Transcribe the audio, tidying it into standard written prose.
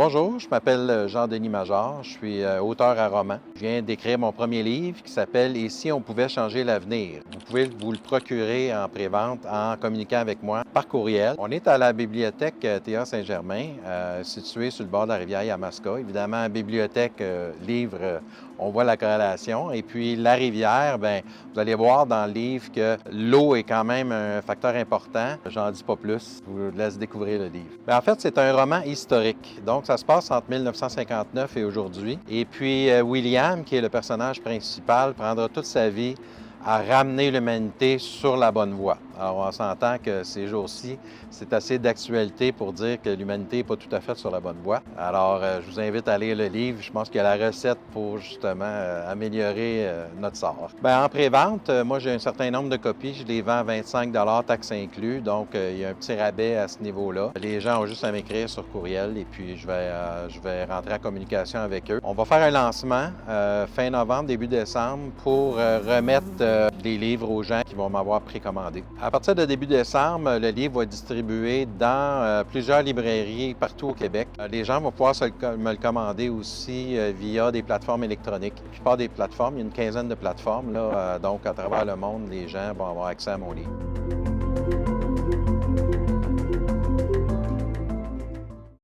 Bonjour, je m'appelle Jean-Denis Major, je suis auteur à roman. Je viens d'écrire mon premier livre qui s'appelle « Et si on pouvait changer l'avenir ». Vous pouvez vous le procurer en pré-vente en communiquant avec moi par courriel. On est à la bibliothèque Théa Saint-Germain, située sur le bord de la rivière Yamaska. Évidemment, bibliothèque, livre, on voit la corrélation. Et puis la rivière, bien, vous allez voir dans le livre que l'eau est quand même un facteur important. J'en dis pas plus, je vous laisse découvrir le livre. Bien, en fait, c'est un roman historique. Donc, ça se passe entre 1959 et aujourd'hui. Et puis, William, qui est le personnage principal, prendra toute sa vie à ramener l'humanité sur la bonne voie. Alors, on s'entend que ces jours-ci, c'est assez d'actualité pour dire que l'humanité n'est pas tout à fait sur la bonne voie. Alors, je vous invite à lire le livre. Je pense qu'il y a la recette pour, justement, améliorer notre sort. Bien, en pré-vente, moi, j'ai un certain nombre de copies. Je les vends à 25 taxes inclus. Donc, il y a un petit rabais à ce niveau-là. Les gens ont juste à m'écrire sur courriel et puis je vais rentrer en communication avec eux. On va faire un lancement fin novembre, début décembre pour remettre les livres aux gens qui vont m'avoir précommandé. À partir de début décembre, le livre va être distribué dans plusieurs librairies partout au Québec. Les gens vont pouvoir me le commander aussi via des plateformes électroniques. La plupart des plateformes, il y a une quinzaine de plateformes, là, donc à travers le monde, les gens vont avoir accès à mon livre.